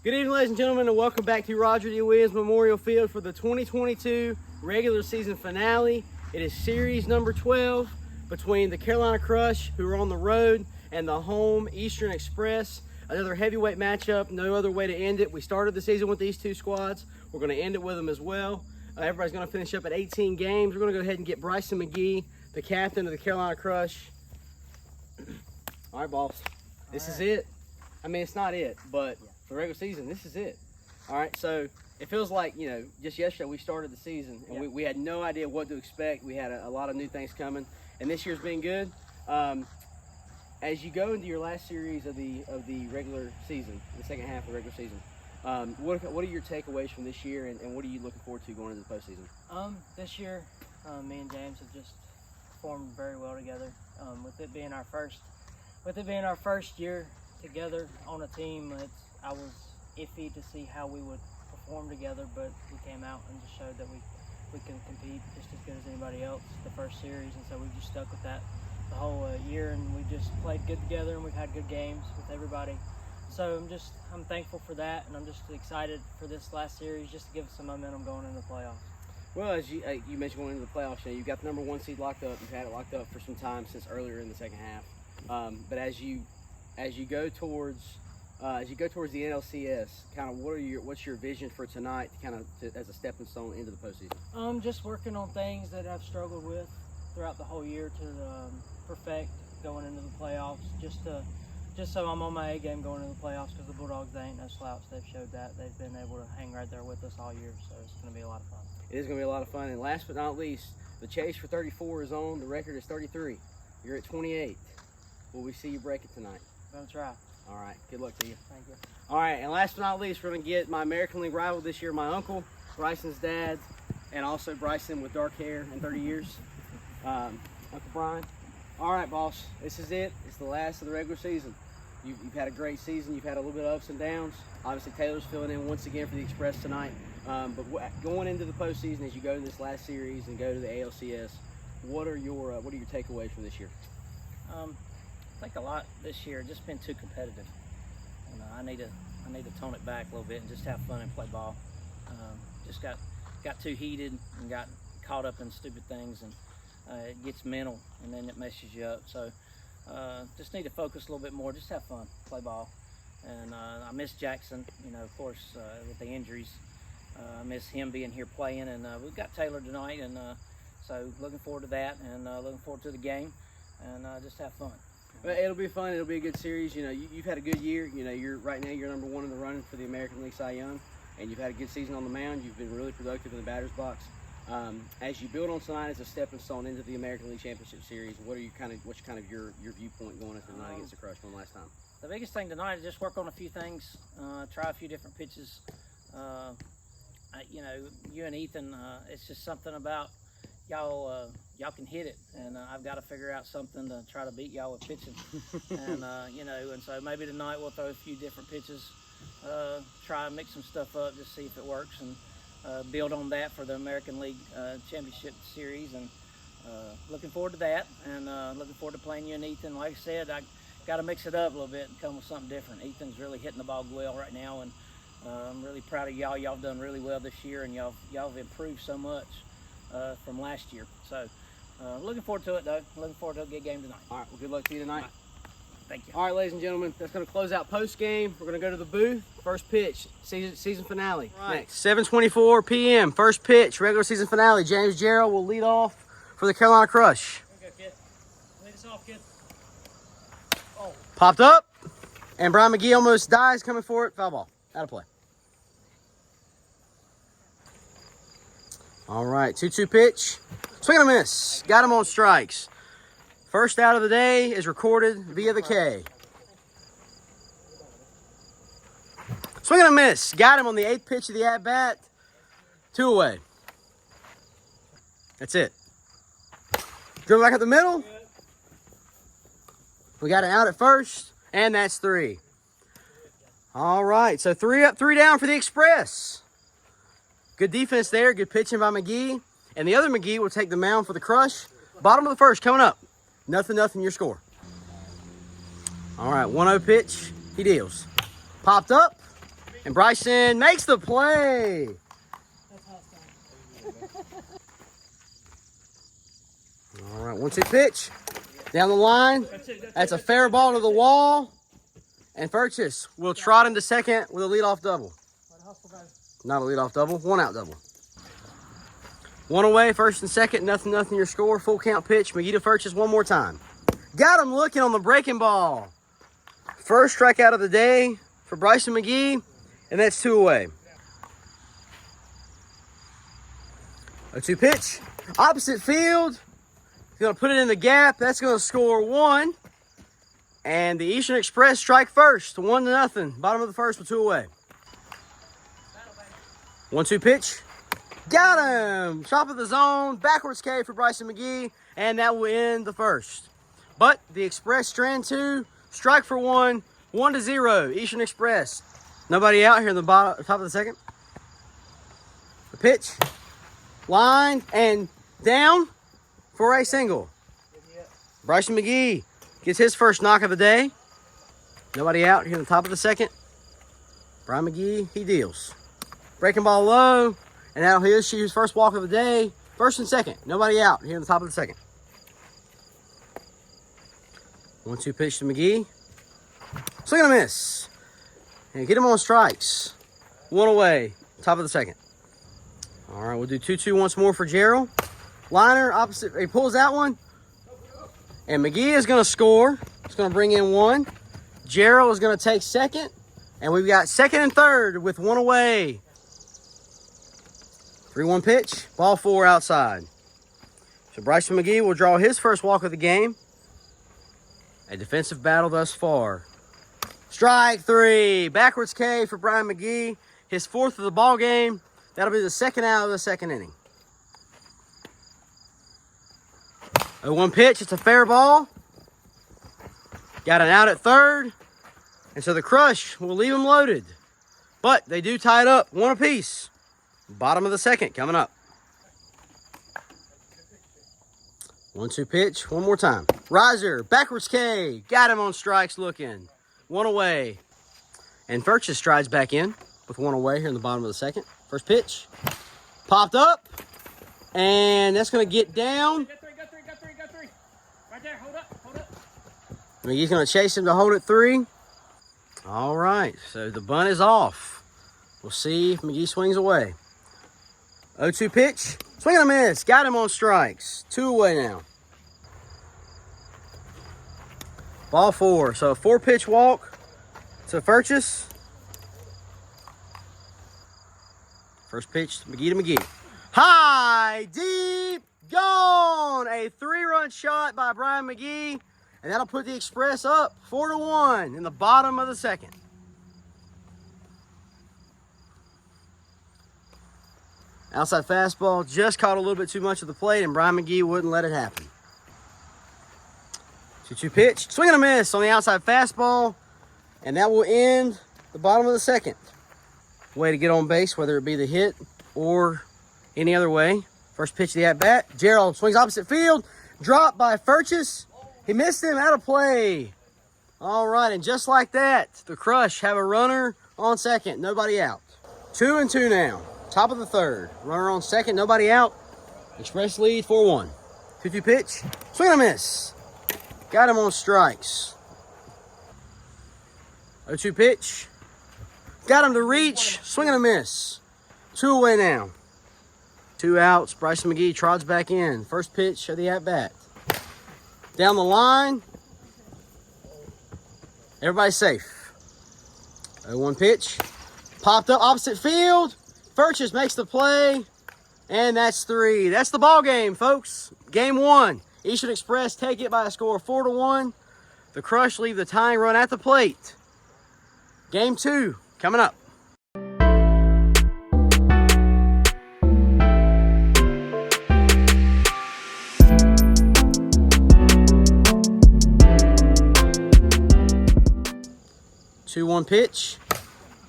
Good evening, ladies and gentlemen, and welcome back to Roger D. Williams Memorial Field for the 2022 regular season finale. It is series number 12 between the Carolina Crush, who are on the road, and the home Eastern Express. Another heavyweight matchup, no other way to end it. We started the season with these two squads. We're going to end it with them as well. Everybody's going to finish up at 18 games. We're going to go ahead and get Bryson McGee, the captain of the Carolina Crush. All right, boss. This is it. I mean, it's not it, but for the regular season, this is it. All right, so it feels like, you know, just yesterday we started the season, and we had no idea what to expect. We had a lot of new things coming, and this year's been good. As you go into your last series of the regular season, the second half of the regular season, what are your takeaways from this year, and what are you looking forward to going into the postseason? This year, me and James have just performed very well together. With it being our first year together on a team, I was iffy to see how we would perform together, but we came out and just showed that we can compete just as good as anybody else the first series, and so we just stuck with that the whole year, and we just played good together, and we've had good games with everybody. So I'm thankful for that, and I'm just excited for this last series just to give us some momentum going into the playoffs. Well, as you mentioned going into the playoffs, you know, you've got the number one seed locked up. You've had it locked up for some time since earlier in the second half. But as you go towards the NLCS, kind of what's your vision for tonight, as a stepping stone into the postseason? Just working on things that I've struggled with throughout the whole year to perfect going into the playoffs. Just so I'm on my A game going into the playoffs, because the Bulldogs, they ain't no slouch. They've showed that. They've been able to hang right there with us all year, so it's going to be a lot of fun. It is going to be a lot of fun. And last but not least, the chase for 34 is on. The record is 33. You're at 28. Will we see you break it tonight? I'm going to try. All right. Good luck to you. Thank you. All right. And last but not least, we're going to get my American League rival this year, my uncle, Bryson's dad, and also Bryson with dark hair and 30 years, Uncle Brian. All right, boss. This is it. It's the last of the regular season. You've had a great season. You've had a little bit of ups and downs. Obviously, Taylor's filling in once again for the Express tonight. But going into the postseason, as you go to this last series and go to the ALCS, what are your takeaways from this year? I think a lot this year. Just been too competitive, and I need to tone it back a little bit and just have fun and play ball. Just got too heated and got caught up in stupid things, and it gets mental, and then it messes you up. So just need to focus a little bit more. Just have fun, play ball. And I miss Jackson, you know, of course, with the injuries. I miss him being here playing, and we've got Taylor tonight, and so looking forward to that, and looking forward to the game, and just have fun. Well, it'll be fun. It'll be a good series. You know, you've had a good year. You know, right now you're number one in the running for the American League Cy Young, and you've had a good season on the mound. You've been really productive in the batter's box. As you build on tonight as a stepping stone into the American League Championship Series, what's your viewpoint going into tonight against the Crush one last time? The biggest thing tonight is just work on a few things, try a few different pitches. You know, you and Ethan, it's just something about y'all can hit it, and I've got to figure out something to try to beat y'all with pitching. And you know, and so maybe tonight we'll throw a few different pitches, try and mix some stuff up, just see if it works, and build on that for the American League Championship Series. And looking forward to that, and looking forward to playing you and Ethan. Like I said, I got to mix it up a little bit and come with something different. Ethan's really hitting the ball well right now, and I'm really proud of y'all. Y'all have done really well this year, and y'all have improved so much from last year. So looking forward to it, though. Looking forward to a good game tonight. All right, well, good luck to you tonight. Right. Thank you. All right, ladies and gentlemen, that's going to close out post game. We're going to go to the booth. First pitch, season finale. Right. Next, 7:24 p.m. First pitch, regular season finale. James Gerald will lead off for the Carolina Crush. There you go, kid. Lead us off, kid. Oh. Popped up, and Brian McGee almost dies coming for it. Foul ball. Out of play. All right, 2-2 pitch. Swing and a miss. Got him on strikes. First out of the day is recorded via the K. Swing and a miss. Got him on the 8th pitch of the at-bat. 2 away. That's it. Dribble back up the middle. We got an out at first, and that's 3. All right, so 3 up, 3 down for the Express. Good defense there. Good pitching by McGee. And the other McGee will take the mound for the Crush. Bottom of the first coming up. 0-0 your score. All right, 1-0 pitch. He deals. Popped up. And Bryson makes the play. All right, 1-2 pitch. Down the line. That's a fair ball to the wall. And Purchase will trot into second with a leadoff double. Not a leadoff double, 1-out double. 1 away, first and second, nothing your score. Full count pitch. McGee to Purchase one more time. Got him looking on the breaking ball. First strikeout of the day for Bryson McGee, and that's 2 away. 0-2 pitch. Opposite field. He's going to put it in the gap. That's going to score 1. And the Eastern Express strike first, 1-0. Bottom of the first with 2 away. 1-2 pitch. Got him. Top of the zone. Backwards K for Bryson McGee. And that will end the first. But the Express strand 2. Strike for 1. 1-0. Eastern Express. Nobody out here in the top of the second. The pitch. Line and down for a single. Bryson McGee gets his first knock of the day. Nobody out here in the top of the second. Brian McGee, he deals. Breaking ball low, and now he'll shoot his first walk of the day. First and second. Nobody out here in the top of the second. 1-2 pitch to McGee. Swing and a miss. And get him on strikes. 1 away. Top of the second. All right, we'll do 2-2 once more for Gerald. Liner, opposite. He pulls that one. And McGee is going to score. It's going to bring in 1. Gerald is going to take second. And we've got second and third with 1 away. 3-1 pitch. Ball 4 outside. So Bryson McGee will draw his first walk of the game. A defensive battle thus far. Strike 3. Backwards K for Brian McGee. His 4th of the ball game. That'll be the second out of the second inning. 0-1 pitch. It's a fair ball. Got an out at third. And so the Crush will leave them loaded. But they do tie it up 1 apiece. Bottom of the second coming up. 1-2 pitch. One more time. Riser. Backwards K. Got him on strikes looking. 1 away. And Purchase strides back in with 1 away here in the bottom of the second. First pitch. Popped up. And that's going to get down. Got three. Right there, hold up. McGee's going to chase him to hold it 3. All right, so the bunt is off. We'll see if McGee swings away. 0-2 pitch. Swing and a miss. Got him on strikes. 2 away now. Ball 4. So a 4-pitch walk to Purchase. First pitch, McGee to McGee. High, deep, gone. A 3-run shot by Brian McGee. And that'll put the Express up 4-1 in the bottom of the second. Outside fastball just caught a little bit too much of the plate, and Brian McGee wouldn't let it happen. 2-2 pitch. Swing and a miss on the outside fastball. And that will end the bottom of the second. Way to get on base, whether it be the hit or any other way. First pitch of the at-bat. Gerald swings opposite field. Dropped by Purchase. He missed him out of play. All right, and just like that, the Crush have a runner on second. Nobody out. 2-2 now. Top of the third. Runner on second. Nobody out. Express lead 4-1. 2-2 pitch. Swing and a miss. Got him on strikes. 0-2 pitch. Got him to reach. Swing and a miss. 2 away now. 2 outs. Bryson McGee trots back in. First pitch of the at-bat. Down the line. Everybody's safe. 0-1 pitch. Popped up opposite field. Purchase makes the play. And that's 3. That's the ball game, folks. Game 1. Eastern Express take it by a score of 4-1. The Crush leave the tying run at the plate. Game 2 coming up. Two 2-1 pitch.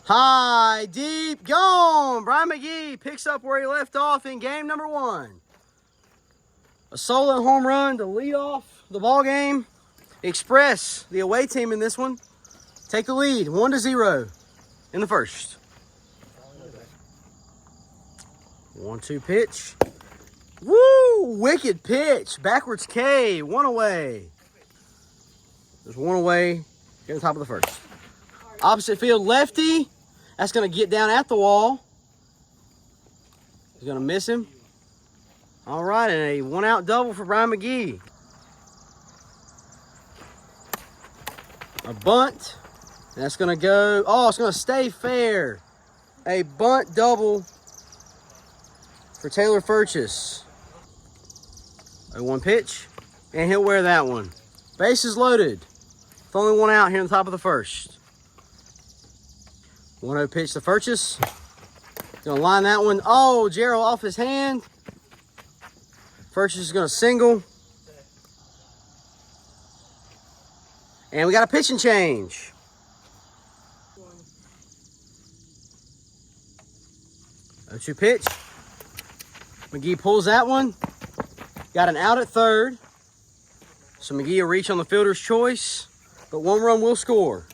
High, deep, gone. Brian McGee picks up where he left off in game number 1. A solo home run to lead off the ball game. Express, the away team in this one, take the lead 1-0 in the first. 1-2 pitch. Woo! Wicked pitch. Backwards K. 1 away. There's 1 away here on top of the first. Opposite field lefty. That's going to get down at the wall. He's going to miss him. All right, and a 1-out double for Brian McGee. A bunt. And that's going to go. Oh, it's going to stay fair. A bunt double for Taylor Furchess. 0-1 pitch. And he'll wear that one. Bases loaded. With only 1 out here on the top of the first. 1-0 pitch to Furchess. Gonna line that one. Oh, Gerald off his hand. Furchess is gonna single. And we got a pitching change. A 2 pitch. McGee pulls that one. Got an out at third. So McGee will reach on the fielder's choice, but 1 run will score.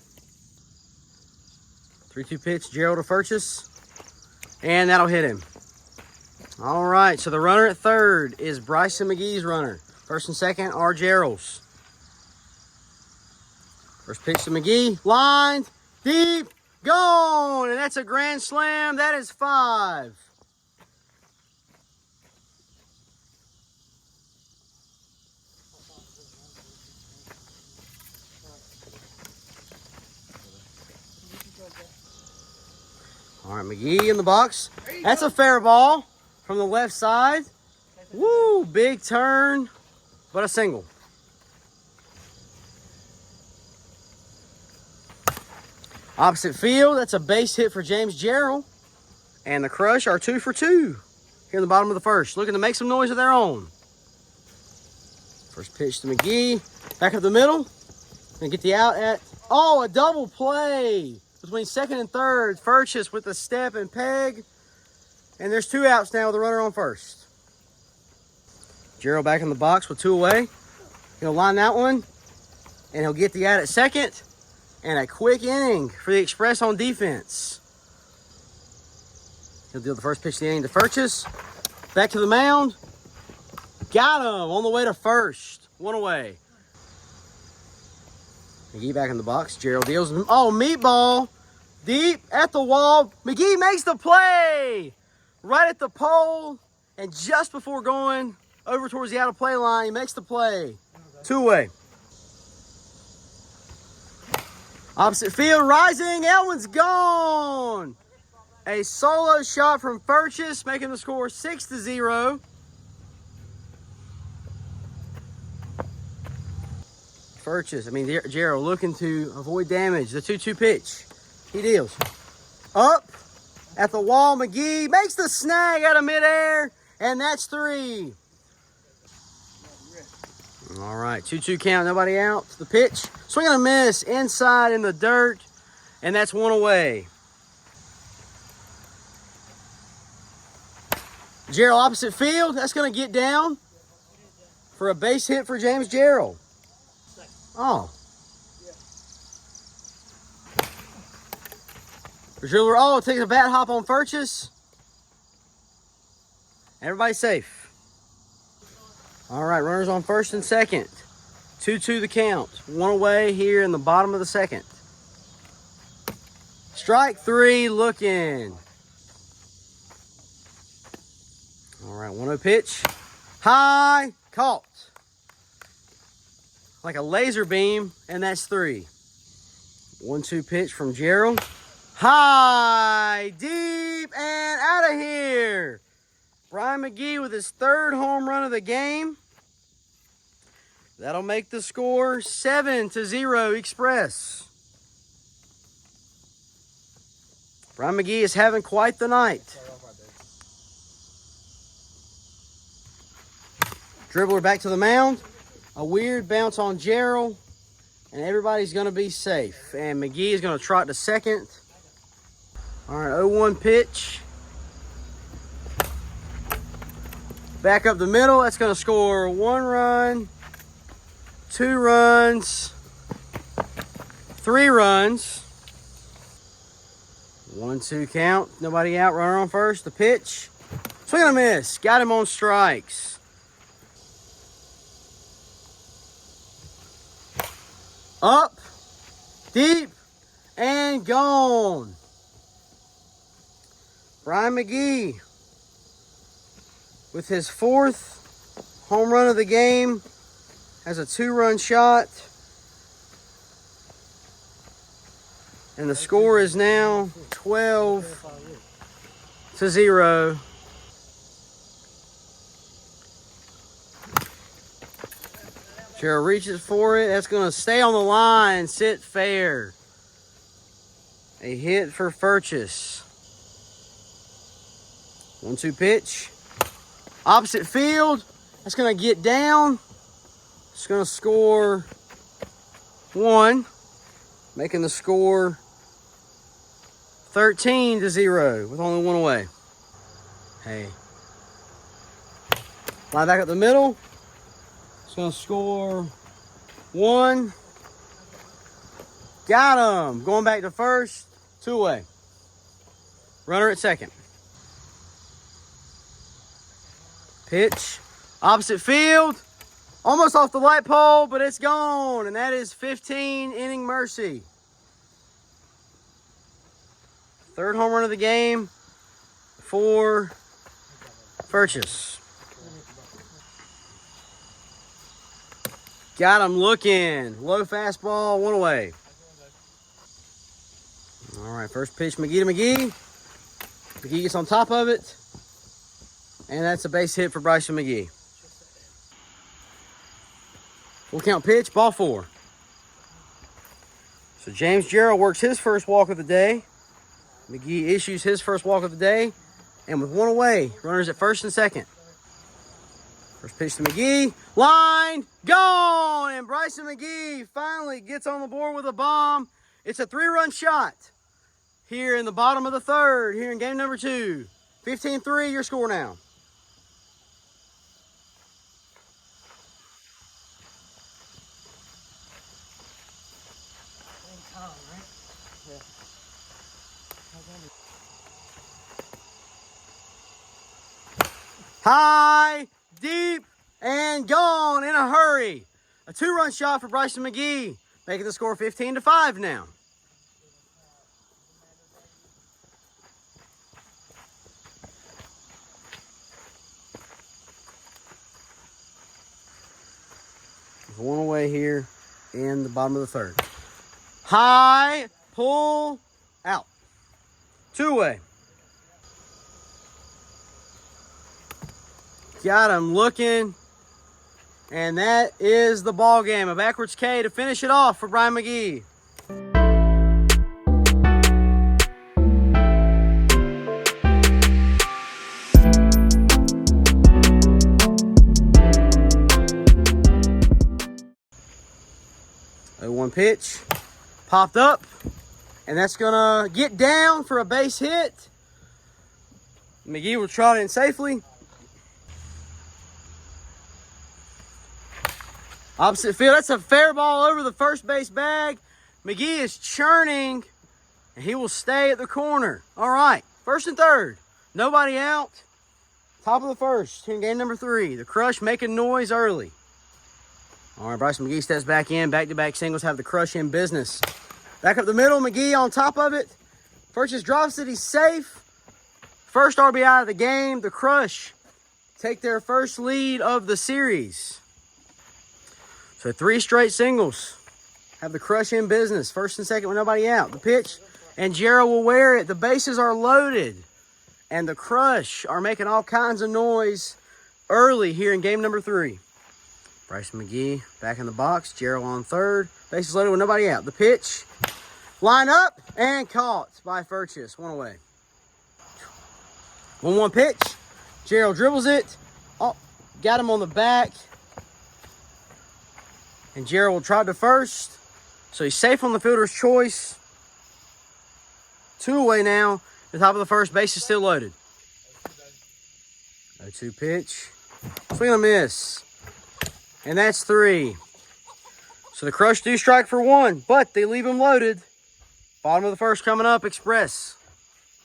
3-2 pitch, Gerald to Furchess, and that'll hit him. All right, so the runner at third is Bryson McGee's runner. First and second are Gerald's. First pitch to McGee, lined, deep, gone, and that's a grand slam. That is 5. All right, McGee in the box. That's a fair ball from the left side. Woo, big turn, but a single. Opposite field, that's a base hit for James Gerald. And the Crush are 2 for 2 here in the bottom of the first, looking to make some noise of their own. First pitch to McGee, back up the middle, and get the out at, oh, a double play between second and third. Furchess with the step and peg. And there's 2 outs now with the runner on first. Gerald back in the box with 2 away. He'll line that one, and he'll get the out at second. And a quick inning for the Express on defense. He'll deal the first pitch of the inning to Furchess. Back to the mound. Got him on the way to first. 1 away. McGee back in the box. Gerald deals him. Oh, meatball. Deep at the wall. McGee makes the play. Right at the pole. And just before going over towards the out of play line, he makes the play. 2 away. Opposite field, rising. Elwin's gone. A solo shot from Furchess, making the score 6-0. Furchess, Gerald looking to avoid damage. The 2-2 pitch. He deals. Up at the wall. McGee makes the snag out of midair, and that's 3. All right, 2-2 count, nobody out. The pitch, swing and a miss, inside in the dirt, and that's 1 away. Gerald opposite field, that's gonna get down for a base hit for James Gerald. Oh. Driller, oh, takes a bat hop on Furchess. Everybody's safe. All right, runners on first and second. 2-2 the count. 1 away here in the bottom of the second. Strike 3 looking. All right, 1-0 pitch. High, caught. Like a laser beam, and that's 3. 1-2 pitch from Gerald. High, deep, and out of here. Brian McGee with his 3rd home run of the game. That'll make the score 7-0 Express. Brian McGee is having quite the night. Dribbler back to the mound. A weird bounce on Gerald. And everybody's going to be safe. And McGee is going to trot to second. All right, 0-1 pitch. Back up the middle. That's going to score 1 run, 2 runs, 3 runs. 1-2 count. Nobody out. Runner on first. The pitch. Swing and a miss. Got him on strikes. Up, deep, and gone. Brian McGee with his 4th home run of the game has a 2-run shot. And the score is now 12-0. Gerald reaches for it. That's going to stay on the line, sit fair. A hit for Furchess. 1-2 pitch. Opposite field. That's going to get down. It's going to score 1. Making the score 13-0 with only 1 away. Hey. Line back up the middle. It's going to score 1. Got him. Going back to first. 2 away. Runner at second. Pitch. Opposite field. Almost off the light pole, but it's gone. And that is 15-inning mercy. 3rd home run of the game for Furchess. Got him looking. Low fastball, 1 away. All right, first pitch, McGee to McGee. McGee gets on top of it. And that's a base hit for Bryson McGee. Full count pitch, ball 4. So James Gerald works his first walk of the day. McGee issues his first walk of the day. And with 1 away, runners at first and second. First pitch to McGee. Line, gone! And Bryson McGee finally gets on the board with a bomb. It's a 3-run shot here in the bottom of the 3rd, here in game number 2. 15-3, your score now. High, deep, and gone in a hurry. A 2-run shot for Bryson McGee, making the score 15-5 now. There's 1 away here in the bottom of the 3rd. High, pull, out. 2 away. Got him looking. And that is the ball game. A backwards K to finish it off for Brian McGee. A 1 pitch. Popped up. And that's going to get down for a base hit. McGee will trot in safely. Opposite field, that's a fair ball over the first base bag. McGee is churning, and he will stay at the corner. All right, 1st and 3rd. Nobody out. Top of the 1st, here in game number 3. The Crush making noise early. All right, Bryson McGee steps back in. Back-to-back singles have the Crush in business. Back up the middle, McGee on top of it. Furchess drops it, he's safe. First RBI of the game. The Crush take their first lead of the series. So 3 straight singles have the Crush in business. 1st and 2nd with nobody out. The pitch, and Gerald will wear it. The bases are loaded. And the Crush are making all kinds of noise early here in game number 3. Bryson McGee back in the box. Gerald on 3rd. Bases loaded with nobody out. The pitch, line up, and caught by Furchess. 1 away. 1-1 pitch. Gerald dribbles it. Oh, got him on the back. And Gerald will try to first. So he's safe on the fielder's choice. 2 away now. The top of the 1st, base is still loaded. 0-2 pitch. Swing and a miss. And that's 3. So the Crush do strike for 1, but they leave him loaded. Bottom of the 1st coming up, Express.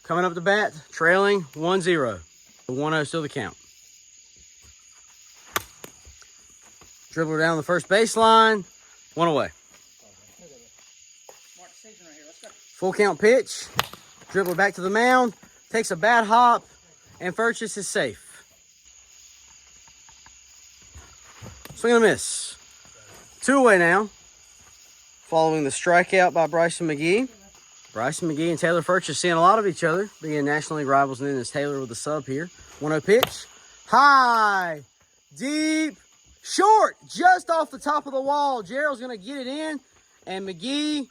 Coming up to bat, trailing 1-0. The 1-0 still the count. Dribbler down the first baseline. 1 away. Full count pitch. Dribbler back to the mound. Takes a bad hop. And Furchess is safe. Swing and a miss. 2 away now. Following the strikeout by Bryson McGee. Bryson McGee and Taylor Furchess seeing a lot of each other, being National League rivals, and then as Taylor with the sub here. 1-0 pitch. High, deep, short, just off the top of the wall. Gerald's going to get it in, and McGee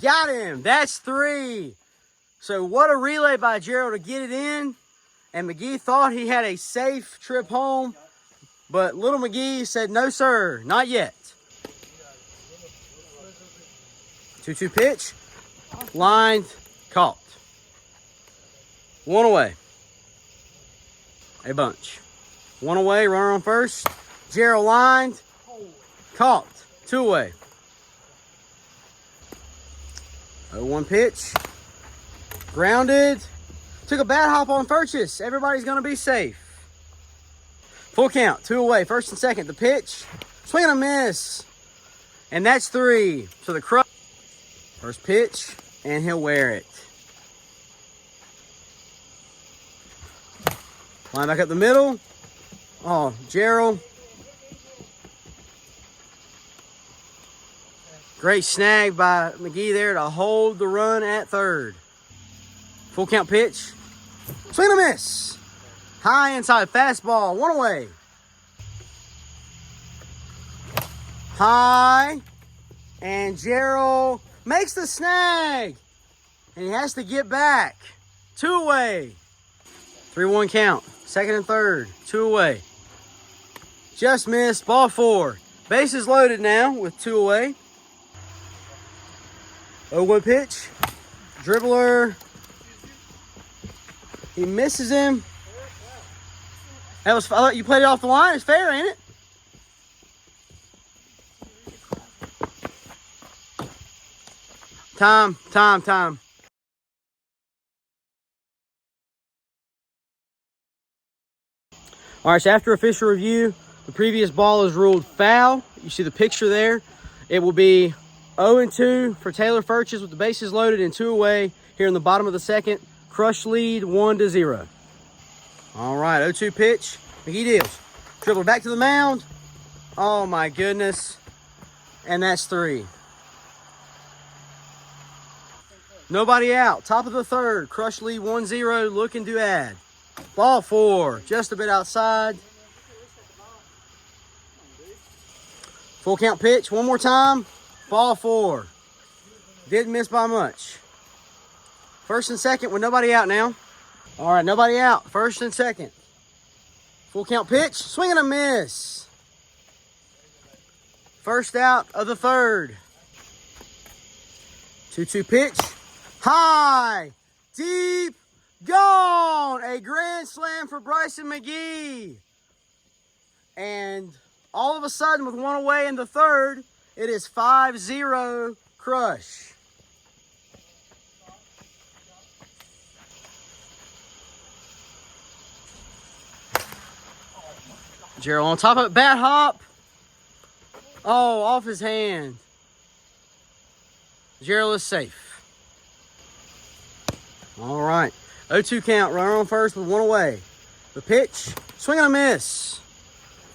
got him. That's 3. So what a relay by Gerald to get it in, and McGee thought he had a safe trip home, but little McGee said, no, sir, not yet. 2-2 pitch. Lined, caught. 1 away. A bunch. 1 away, runner on first. Gerald lined, caught. 2 away. 0-1 pitch. Grounded. Took a bad hop on Furchess. Everybody's going to be safe. Full count, 2 away. First and second. The pitch. Swing and a miss. And that's 3. So the Crush. First pitch, and he'll wear it. Line back up the middle. Oh, Gerald. Great snag by McGee there to hold the run at third. Full count pitch. Swing and a miss. High inside fastball. 1 away. High. And Gerald makes the snag. And he has to get back. 2 away. 3-1 count. Second and third. 2 away. Just missed. Ball 4. Bases loaded now with 2 away. 0-1 pitch. Dribbler. He misses him. I thought you played it off the line. It's fair, ain't it? Time. All right, so after official review, the previous ball is ruled foul. You see the picture there. It will be 0-2 for Taylor Furchess with the bases loaded and 2 away here in the bottom of the second. Crush lead 1-0. All right, 0-2 pitch. McGee deals. Dribble back to the mound. Oh, my goodness. And that's 3. Nobody out. Top of the third. Crush lead 1-0. Looking to add. Ball 4. Just a bit outside. Full count pitch. One more time. Ball 4. Didn't miss by much. First and second with nobody out now. All right, nobody out. First and second. Full count pitch. Swing and a miss. First out of the third. 2-2 pitch. High, deep, gone. A grand slam for Bryson McGee. And all of a sudden, with 1 away in the third, it is 5-0 Crush. Gerald on top of it. Bad hop. Oh, off his hand. Gerald is safe. All right. 0-2 count. Runner on first with 1 away. The pitch. Swing and a miss.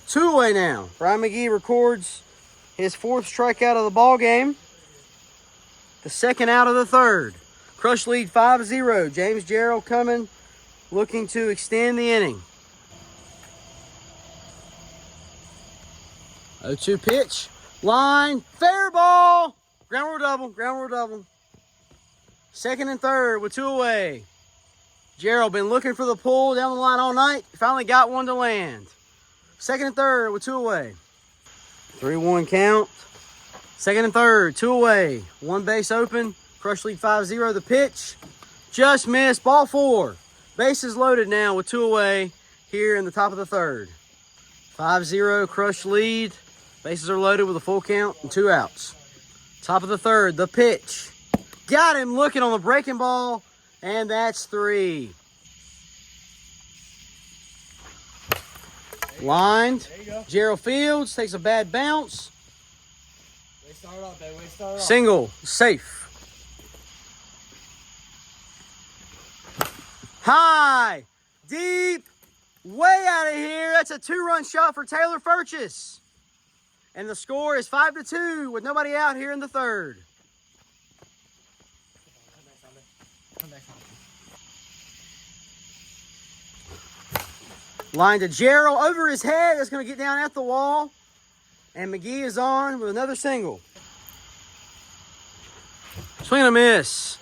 2 away now. Brian McGee records his 4th strikeout of the ball game. The second out of the third. Crush lead 5-0. James Gerald coming, looking to extend the inning. 0-2 pitch. Line. Fair ball. Ground rule double. Ground rule double. Second and third with 2 away. Gerald been looking for the pull down the line all night. Finally got one to land. Second and third with 2 away. 3-1 count. Second and third, 2 away. 1 base open. Crush lead 5-0. The pitch. Just missed. Ball 4. Bases loaded now with 2 away here in the top of the third. 5-0 Crush lead. Bases are loaded with a full count and 2 outs. Top of the third, the pitch. Got him looking on the breaking ball, and that's 3. Lined. There you go. Gerald Fields takes a bad bounce. Way to start off, baby. Way to start off. Single. Safe. High. Deep. Way out of here. That's a 2-run shot for Taylor Furchess. And the score is 5-2 with nobody out here in the third. Come back, Sunday. Line to Gerald over his head. That's going to get down at the wall. And McGee is on with another single. Swing and a miss.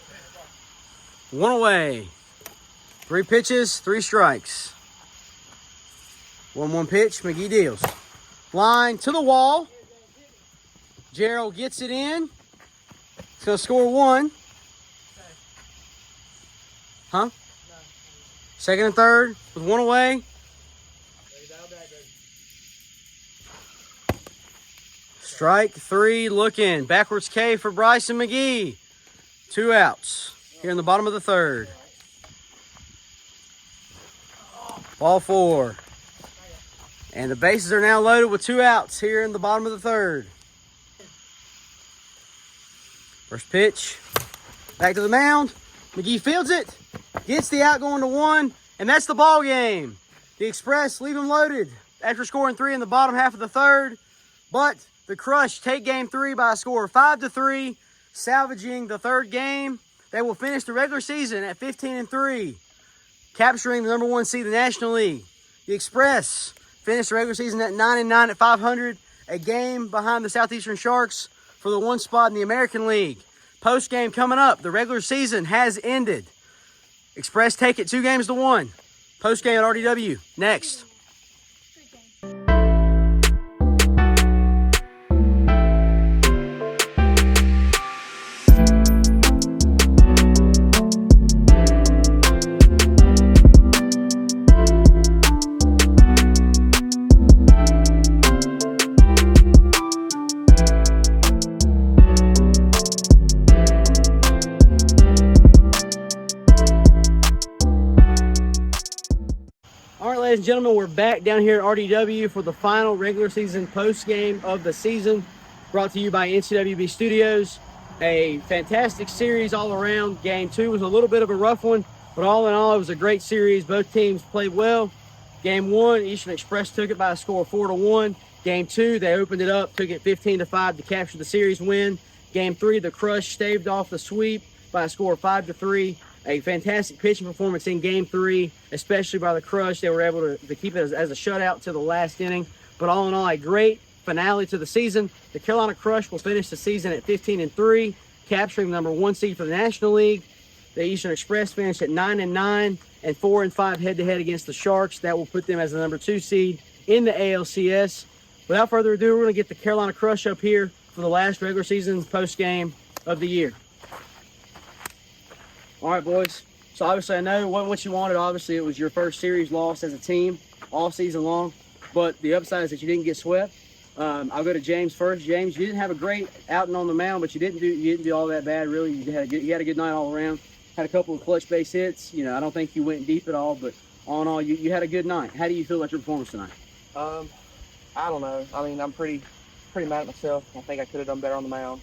1 away. 3 pitches, 3 strikes. 1-1 pitch. McGee deals. Line to the wall. Gerald gets it in. He's going to score 1. Huh? Second and third with 1 away. Strike 3 looking. Backwards K for Bryson McGee. 2 outs here in the bottom of the third. Ball 4. And the bases are now loaded with 2 outs here in the bottom of the third. First pitch. Back to the mound. McGee fields it. Gets the out going to 1. And that's the ball game. The Express leave them loaded after scoring 3 in the bottom half of the third. But the Crush take game 3 by a score of 5-3, salvaging the third game. They will finish the regular season at 15-3, capturing the number 1 seed in the National League. The Express finished the regular season at 9-9 at 500, a game behind the Southeastern Sharks for the 1 spot in the American League. Post game coming up. The regular season has ended. Express take it 2-1. Post game at RDW next. Ladies and gentlemen, we're back down here at RDW for the final regular season post game of the season, brought to you by NCWB Studios. A fantastic series all around. Game 2 was a little bit of a rough one, but all in all, it was a great series. Both teams played well. Game 1, Eastern Express took it by a score of 4-1. Game 2, they opened it up, took it 15-5 to capture the series win. Game 3, the Crush staved off the sweep by a score of 5-3. A fantastic pitching performance in Game 3, especially by the Crush. They were able to keep it as a shutout to the last inning. But all in all, a great finale to the season. The Carolina Crush will finish the season at 15-3, capturing the number 1 seed for the National League. The Eastern Express finished at 9-9 and 4-5 head-to-head against the Sharks. That will put them as the number 2 seed in the ALCS. Without further ado, we're going to get the Carolina Crush up here for the last regular season post game of the year. All right, boys. So obviously I know it wasn't what you wanted. Obviously it was your first series loss as a team all season long. But the upside is that you didn't get swept. I'll go to James first. James, you didn't have a great outing on the mound, but you didn't do all that bad, really. You had a good night all around. Had a couple of clutch base hits. You know, I don't think you went deep at all, but all in all, you had a good night. How do you feel about your performance tonight? I don't know. I mean, I'm pretty mad at myself. I think I could have done better on the mound,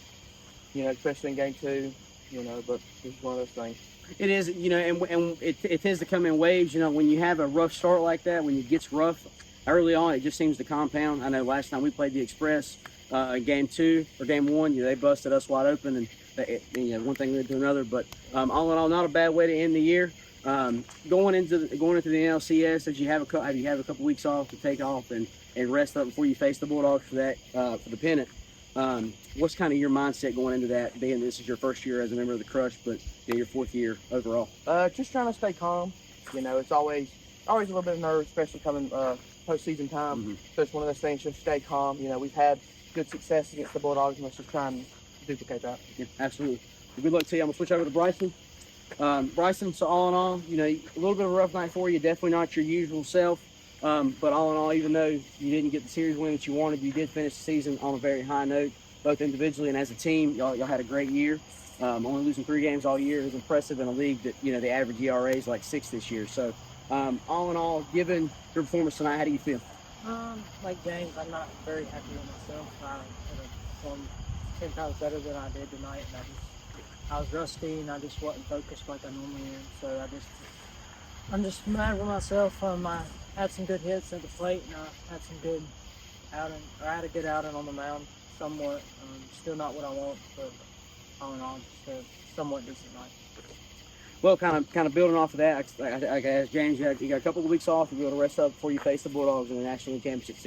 you know, especially in Game 2, you know, but it's one of those things. It is, you know, and it tends to come in waves. You know, when you have a rough start like that, when it gets rough early on, it just seems to compound. I know last time we played the Express, Game 2 or Game 1, you know, they busted us wide open, and you know, one thing led to another. But all in all, not a bad way to end the year. Going into the NLCS, as you have a couple weeks off to take off and rest up before you face the Bulldogs for the pennant. What's kind of your mindset going into that, being this is your first year as a member of the Crush, but you know, your 4th year overall? Just trying to stay calm. You know, it's always a little bit of nerves, especially coming postseason time. Mm-hmm. So it's one of those things, just stay calm. You know, we've had good success against the Bulldogs, and let's just try and duplicate that. Yeah, absolutely. Well, good luck to you. I'm going to switch over to Bryson. Bryson, so all in all, you know, a little bit of a rough night for you. Definitely not your usual self. But all in all, even though you didn't get the series win that you wanted, you did finish the season on a very high note, both individually and as a team. Y'all had a great year. Only losing 3 games all year is impressive in a league that, you know, the average ERA is like 6 this year. So all in all, given your performance tonight, how do you feel? Like James, I'm not very happy with myself. I could have performed 10 times better than I did tonight, and I was rusty, and I just wasn't focused like I normally am. So I'm just mad with myself. I had some good hits at the plate, and I had some good outing. I had a good outing on the mound, somewhat. Still not what I want, but all in all, just a somewhat decent night. Well, kind of building off of that, like I asked James, you got a couple of weeks off. You'll be able to rest up before you face the Bulldogs in the National Championship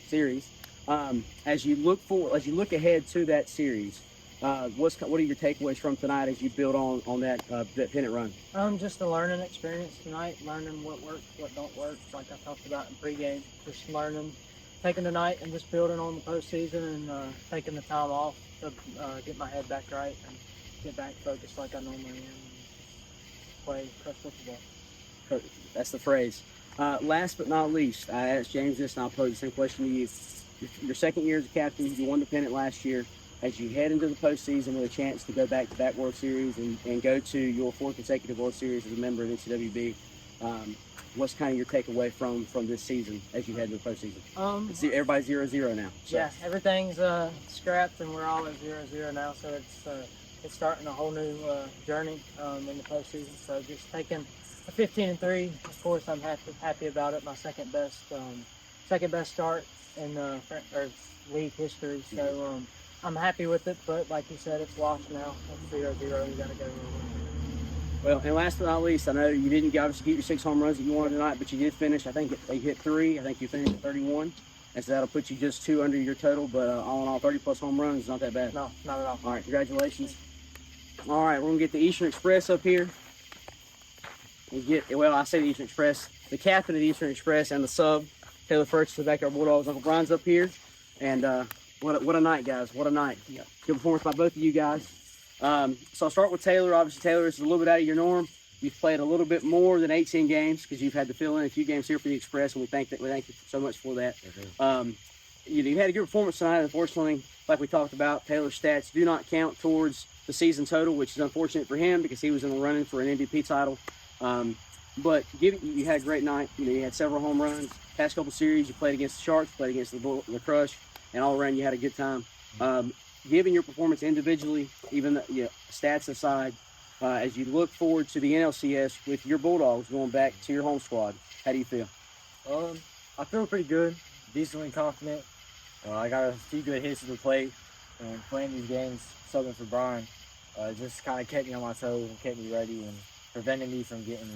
series. As you look ahead to that series, what are your takeaways from tonight as you build on that pennant run? Just a learning experience tonight, learning what works, what don't work, like I talked about in pregame. Just learning, taking the night and just building on the postseason, and taking the time off to get my head back right and get back focused like I normally am. Play crush football. That's the phrase. Last but not least, I asked James this, and I'll pose the same question to you. Your second year as a captain, you won the pennant last year. As you head into the postseason with a chance to go back-to-back World Series and go to your fourth consecutive World Series as a member of NCWB, what's kind of your takeaway from this season as you head into the postseason? Everybody's 0-0 now. So. Yeah, everything's scrapped, and we're all at 0-0 now, so it's starting a whole new journey in the postseason. So just taking a 15-3, of course, I'm happy about it. My second best start in league history. So I'm happy with it. But like you said, it's lost now. It's 0-0. You got to go. Well, and last but not least, I know you didn't obviously get your 6 home runs that you wanted tonight, but you did finish. I think they hit 3. I think you finished at 31. And so that'll put you just 2 under your total. But all in all, 30-plus home runs is not that bad. No, not at all. All right, congratulations. All right, we're going to get the Eastern Express up here. I say the Eastern Express, the captain of the Eastern Express and the sub, Taylor Furch, the Backyard Bulldogs. Uncle Brian's up here. And what a night, guys. What a night. Good performance by both of you guys. So I'll start with Taylor. Obviously, Taylor is a little bit out of your norm. You've played a little bit more than 18 games because you've had to fill in a few games here for the Express, and we thank you so much for that. You had a good performance tonight. Unfortunately, like we talked about, Taylor's stats do not count towards the season total, which is unfortunate for him because he was in the running for an MVP title. But you had a great night. You had several home runs. Past couple series, you played against the Sharks, played against the Crush, and all around you had a good time. Given your performance individually, even stats aside, as you look forward to the NLCS with your Bulldogs going back to your home squad, how do you feel? I feel pretty good, decently confident. I got a few good hits at the plate, and playing these games, subbing for Brian, just kind of kept me on my toes and kept me ready and prevented me from getting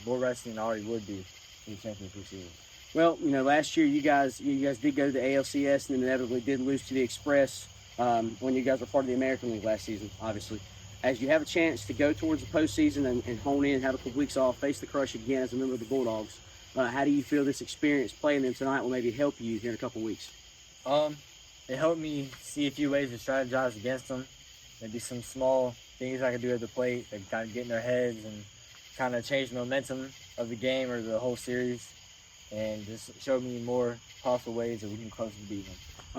more resting than I already would be in the championship season. Well, last year you guys did go to the ALCS and then inevitably did lose to the Express when you guys were part of the American League last season, obviously. As you have a chance to go towards the postseason and hone in, have a couple weeks off, face the Crush again as a member of the Bulldogs, how do you feel this experience playing them tonight will maybe help you here in a couple weeks? It helped me see a few ways to strategize against them. Maybe some small things I could do at the plate that kind of get in their heads and kind of change the momentum of the game or the whole series, and just showed me more possible ways that we can close to beat them.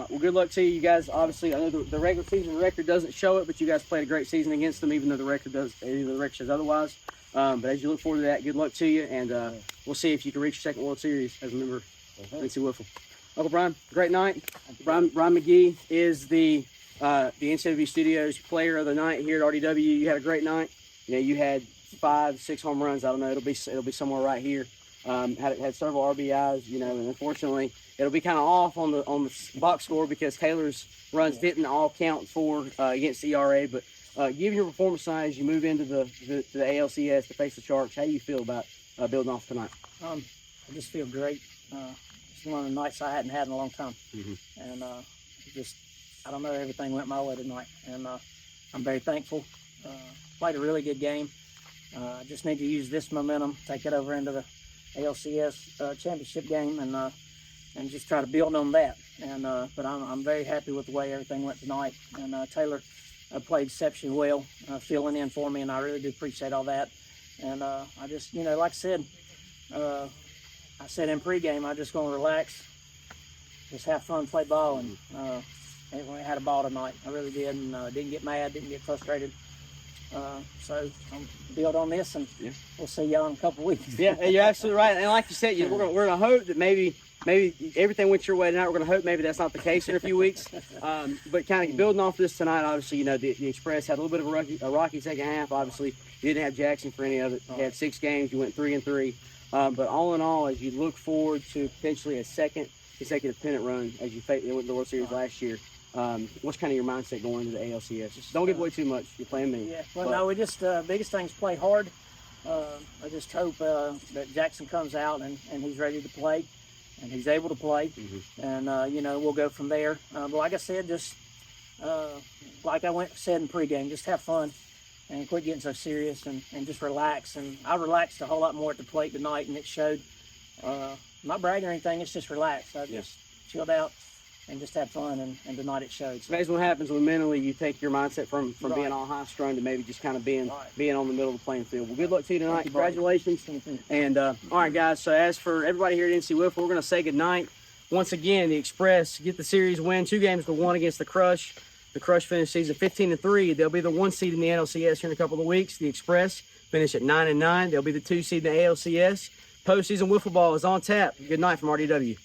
Well, good luck to you guys. Obviously, I know the regular season record doesn't show it, but you guys played a great season against them, even though the record says otherwise. But as you look forward to that, good luck to you, and we'll see if you can reach your second World Series as a member of NC Wiffle. Uncle Brian, great night. Brian McGee is the NCW Studios player of the night here at RDW. You had a great night. You had 5-6 home runs. I don't know. It'll be somewhere right here. Had several RBIs. And unfortunately, it'll be kind of off on the box score because Taylor's runs didn't all count for against ERA. But given your performance tonight as you move into the ALCS to face the Sharks, how do you feel about building off tonight? I just feel great. It's one of the nights I hadn't had in a long time, and I don't know, everything went my way tonight, and I'm very thankful. Played a really good game. I just need to use this momentum, take it over into the ALCS championship game, and just try to build on that. And but I'm very happy with the way everything went tonight. And Taylor played exceptionally well, filling in for me, and I really do appreciate all that. And I just, like I said in pregame, I'm just going to relax, just have fun, play ball, and I had a ball tonight. I really did, and didn't get mad, didn't get frustrated. So I'm build on this, and we'll see y'all in a couple weeks. Yeah, you're absolutely right. And like you said, we're gonna hope that maybe maybe everything went your way tonight. We're going to hope maybe that's not the case in a few weeks. But kind of building off this tonight, obviously, you know, the Express had a little bit of a rocky second half. Obviously, you didn't have Jackson for any of it. You had 6 games. You went 3-3. But all in all, as you look forward to potentially a second consecutive pennant run as you faced the World Series last year, what's kind of your mindset going into the ALCS? Just don't give away too much. You're playing me. Yeah. Well, no, we just biggest thing is play hard. I just hope that Jackson comes out and he's ready to play, and he's able to play, and you know, we'll go from there. But like I said, just like I said in pregame, just have fun and quit getting so serious and just relax. And I relaxed a whole lot more at the plate tonight, and it showed. Not bragging or anything, it's just relaxed. I just chilled out and just had fun, and tonight it showed. It's amazing what happens when mentally you take your mindset from being all high strung to maybe just kind of being on the middle of the playing field. Well, good luck to you tonight. Congratulations. And all right, guys. So as for everybody here at NC Wiffle, we're going to say goodnight. Once again, the Express get the series win, 2-1 against the Crush. The Crush finished season 15-3. They'll be the 1 seed in the NLCS here in a couple of weeks. The Express finish at 9-9. They'll be the 2 seed in the ALCS. Postseason wiffle ball is on tap. Good night from RDW.